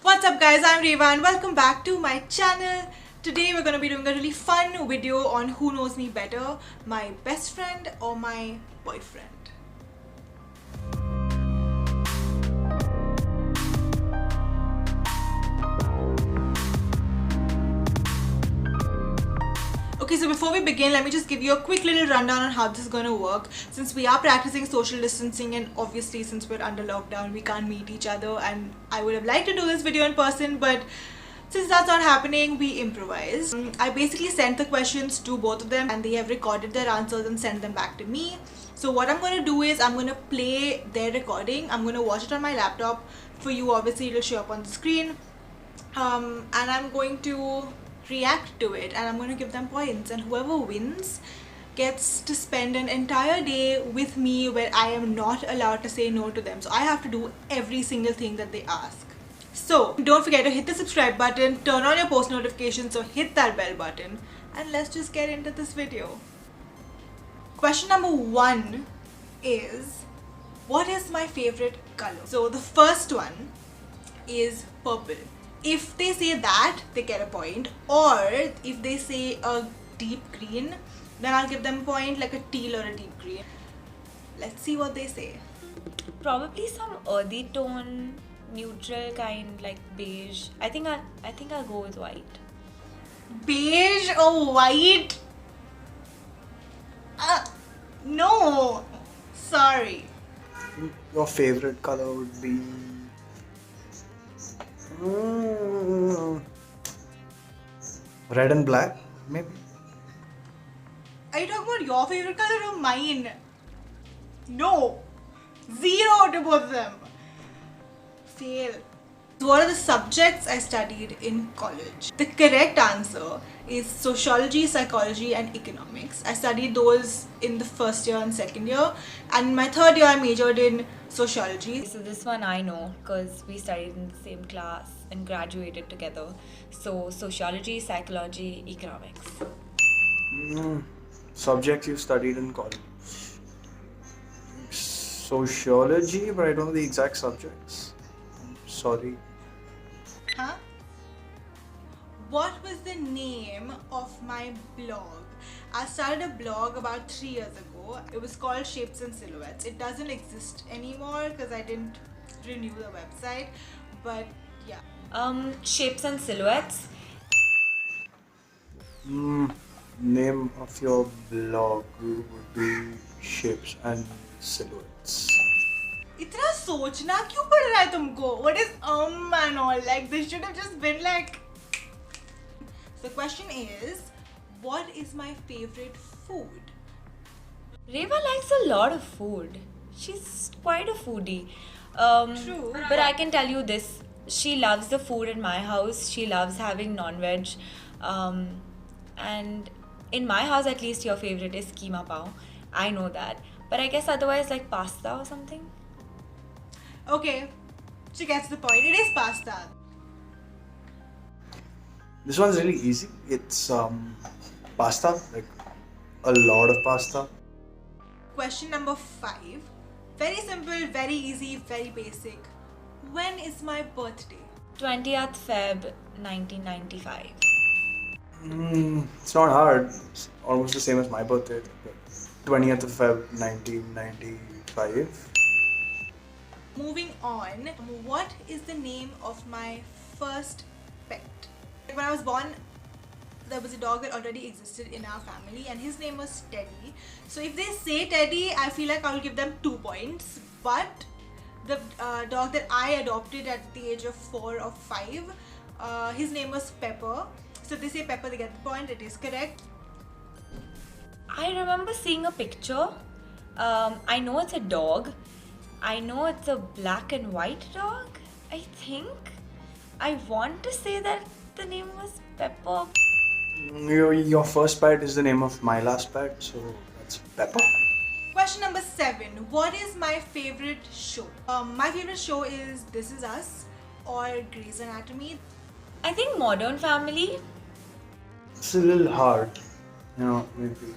What's up guys, I'm Reva and welcome back to my channel. Today we're going to be doing a really fun video on who knows me better, my best friend or my boyfriend. Okay, so before we begin, let me just give you a quick little rundown on how this is going to work. Since we are practicing social distancing and obviously since we're under lockdown, we can't meet each other, and I would have liked to do this video in person, but since that's not happening, we improvise. I basically sent the questions to both of them and they have recorded their answers and sent them back to me. So what I'm going to do is I'm going to play their recording. I'm going to watch it on my laptop. For you, obviously, it'll show up on the screen. And I'm going to react to it and I'm going to give them points, and whoever wins gets to spend an entire day with me where I am not allowed to say no to them. So I have to do every single thing that they ask. So don't forget to hit the subscribe button, turn on your post notifications, so hit that bell button, and let's just get into this video. Question number 1 is, what is my favorite color? So the first one is purple. If they say that, they get a point, or if they say a deep green, then I'll give them a point, like a teal or a deep green. Let's see what they say. Probably some earthy tone, neutral kind, like beige. I think I'll go with white. Beige or white? No, sorry. Your favorite color would be red and black, maybe. Are you talking about your favorite color or mine? No, 0 to both of them. Fail. What are the subjects I studied in college? The correct answer is sociology, psychology and economics. I studied those in the first year and second year, and in my third year I majored in sociology. So this one I know because we studied in the same class and graduated together. So sociology, psychology, economics. Subjects you studied in college. Sociology, but I don't know the exact subjects. Sorry. Huh? What was the name of my blog? I started a blog about 3 years ago. It was called Shapes and Silhouettes. It doesn't exist anymore because I didn't renew the website, but yeah. Shapes and silhouettes. Name of your blog would be Shapes and Silhouettes. इतना सोचना क्यों पड़ रहा है तुमको? What is and all? Like, this should have just been like. So the question is, what is my favorite food? Reva likes a lot of food. She's quite a foodie. True. But I can tell you this: she loves the food in my house. She loves having non-veg, and in my house, at least, your favorite is keema pao. I know that, but I guess otherwise, like pasta or something. Okay, she gets the point. It is pasta. This one's really easy. It's pasta, like a lot of pasta. Question number 5. Very simple, very easy, very basic. When is my birthday? 20th Feb 1995. It's not hard. It's almost the same as my birthday. 20th of Feb 1995. Moving on, what is the name of my first pet? When I was born, there was a dog that already existed in our family and his name was Teddy. So if they say Teddy, I feel like I'll give them 2 points. But the dog that I adopted at the age of 4 or 5, his name was Pepper. So if they say Pepper, they get the point. It is correct. I remember seeing a picture. I know it's a dog. I know it's a black and white dog, I think. I want to say that the name was Pepper. Your first pet is the name of my last pet, so that's Pepper. Question number 7. What is my favorite show? My favorite show is This Is Us or Grey's Anatomy. I think Modern Family. It's a little hard, maybe.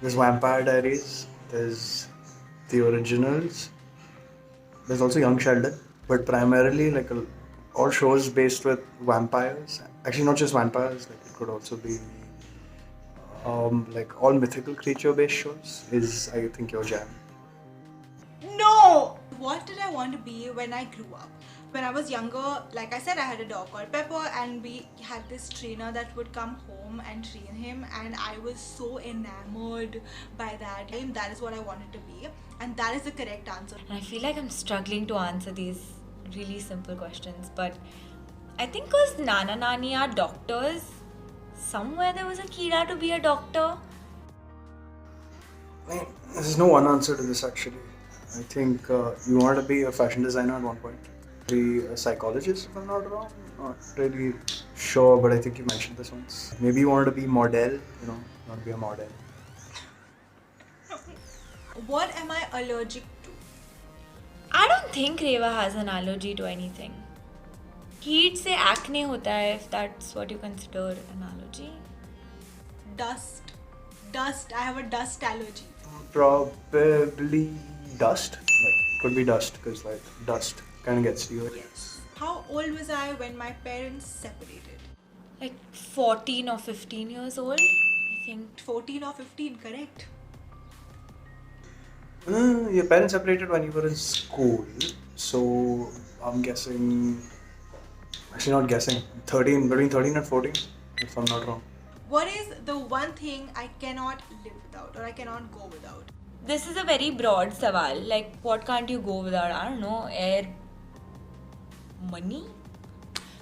There's Vampire Diaries, there's the originals, there's also Young Sheldon, but primarily like all shows based with vampires. Actually, not just vampires. Like it could also be like all mythical creature-based shows. Is I think your jam. No! What did I want to be when I grew up? When I was younger, like I said, I had a dog called Pepper, and we had this trainer that would come home and train him, and I was so enamored by that. That is what I wanted to be, and that is the correct answer. And I feel like I'm struggling to answer these really simple questions, but I think because Nana Nani are doctors, somewhere there was a Kira to be a doctor. There's no one answer to this actually. I think you wanted to be a fashion designer at one point. Be a psychologist, if I'm not wrong. Not really sure, but I think you mentioned this once. Maybe you wanted to be model. You know, not to be a model. What am I allergic to? I don't think Reva has an allergy to anything. Heat से acne होता है, if that's what you consider an allergy. Dust. Dust. I have a dust allergy. Probably dust. Like could be dust because like dust kind of gets to you. Yes. How old was I when my parents separated? Like 14 or 15 years old, I think. 14 or 15, correct? Your parents separated when you were in school, so I'm guessing. Actually, not guessing. 13, between 13 and 14, if I'm not wrong. What is the one thing I cannot live without or I cannot go without? This is a very broad sawal. Like, what can't you go without? I don't know, air, money?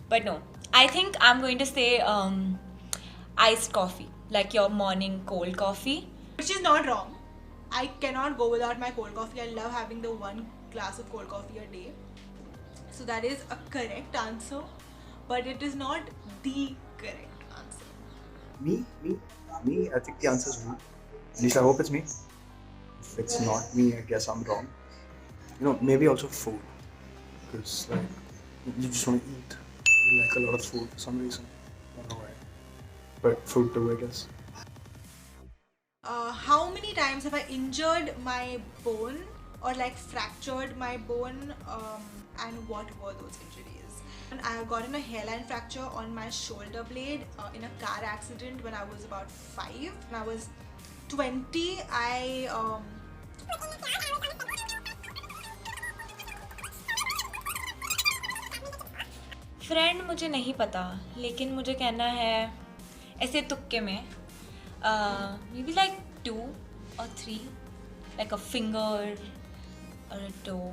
But no, I think I'm going to say iced coffee, like your morning cold coffee. Which is not wrong. I cannot go without my cold coffee. I love having the one glass of cold coffee a day. So that is a correct answer, but it is not the correct answer. Me? I think the answer is me. At least I hope it's me. If it's not me, I guess I'm wrong. You know, maybe also food. Because like, you just want to eat. You like a lot of food for some reason. I don't know why. But food too, I guess. How many times have I injured my bone or like fractured my bone, and what were those injuries? And I have gotten a hairline fracture on my shoulder blade in a car accident when I was about 5. When I was 20, friend मुझे नहीं पता, लेकिन मुझे कहना है ऐसे तुक्के में maybe like 2 or 3, like a finger or a toe.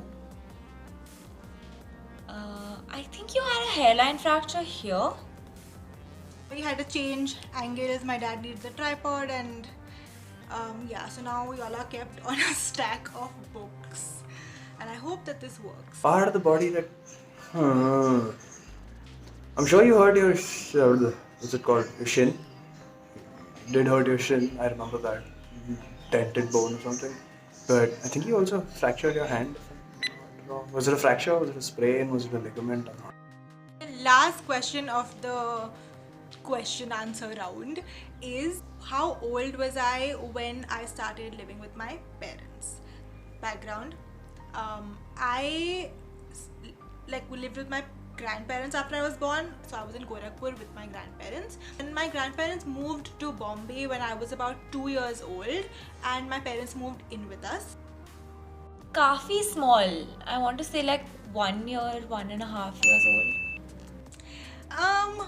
I think you had a hairline fracture here. we had to change angles. My dad needed the tripod, and yeah, so now we all are kept on a stack of books, and I hope that this works. Part of the body that. I'm sure you hurt your. What's it called? Your shin. Did hurt your shin. I remember that. Dented bone or something. But I think you also fractured your hand. If I'm not wrong. Was it a fracture? Was it a sprain? Was it a ligament? I'm not. The last question of the question answer round is, how old was I when I started living with my parents? Background. I lived with my grandparents after I was born, so I was in Gorakhpur with my grandparents, and my grandparents moved to Bombay when I was about 2 years old, and my parents moved in with us. काफी small. I want to say like 1 year, 1.5 years old.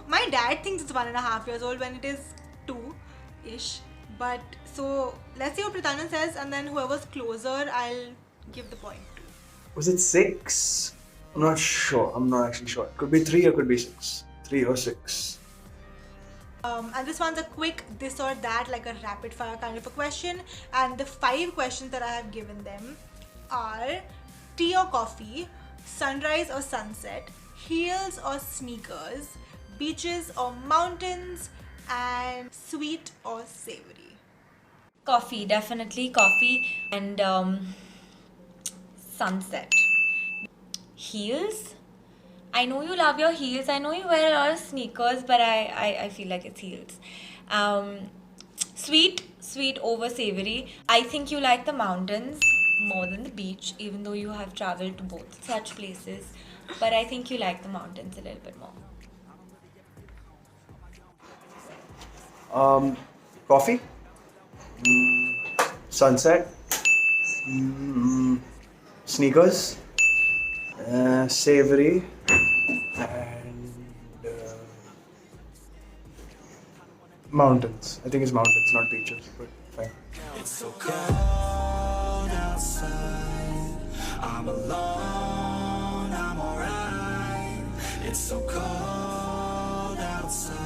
My dad thinks it's 1.5 years old when it is 2-ish. But so let's see what Prithanan says, and then whoever's closer, I'll give the point to. Was it 6? I'm not sure. I'm not actually sure. It could be 3 or could be 6. 3 or 6. And this one's a quick this or that, like a rapid fire kind of a question. And the 5 questions that I have given them are: tea or coffee, sunrise or sunset, heels or sneakers, beaches or mountains, and sweet or savory. Coffee, definitely coffee, and sunset. Heels? I know you love your heels. I know you wear a lot of sneakers, but I feel like it's heels. Sweet over savory. I think you like the mountains more than the beach, even though you have traveled to both such places. But I think you like the mountains a little bit more. Coffee, sunset, sneakers, savory, and mountains. I think it's mountains, not beaches, but fine. It's so cold outside. I'm alone, I'm alright. It's so cold outside.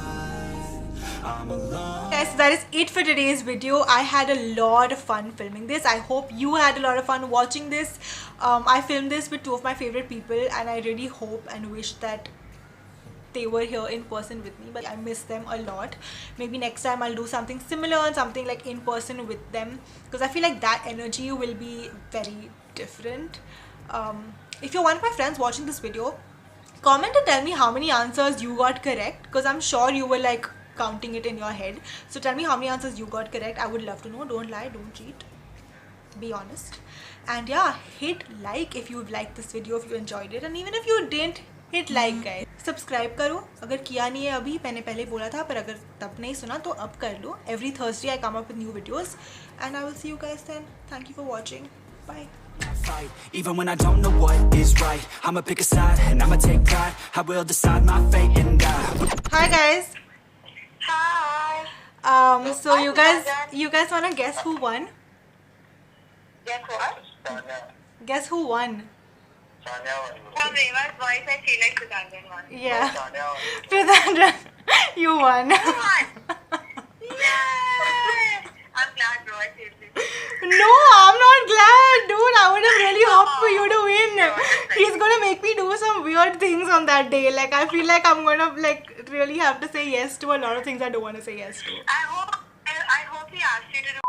I'm alone. Guys, so that is it for today's video. I had a lot of fun filming this. I hope you had a lot of fun watching this. I filmed this with two of my favorite people, and I really hope and wish that they were here in person with me, but I miss them a lot. Maybe next time I'll do something similar and something like in person with them, because I feel like that energy will be very different. If you're one of my friends watching this video, comment and tell me how many answers you got correct, because I'm sure you were like counting it in your head. So tell me how many answers you got correct. I would love to know. Don't lie, don't cheat, be honest. And yeah, hit like if you liked this video, if you enjoyed it, and even if you didn't, hit like guys. Subscribe करो अगर किया नहीं है अभी. मैंने पहले बोला था, पर अगर तब नहीं सुना तो अब कर लो. Every Thursday I come up with new videos, and I will see you guys then. Thank you for watching. Bye. Fight, even when I don't know what is right. I'ma pick a side and I'ma take pride. I will decide my fate and die. Hi guys. Hi. So you guys wanna guess who won? Guess what? Guess who won? From Reva's voice, I feel like Sudhanjan won. Yeah. Pradhan, you won. Yay! I'm glad, bro. I feel this. No, I'm not glad, dude. I would have really hoped for you to win. He's gonna make me do some weird things on that day. Like I feel like I'm gonna like really have to say yes to a lot of things I don't want to say yes to. I hope he asked you to do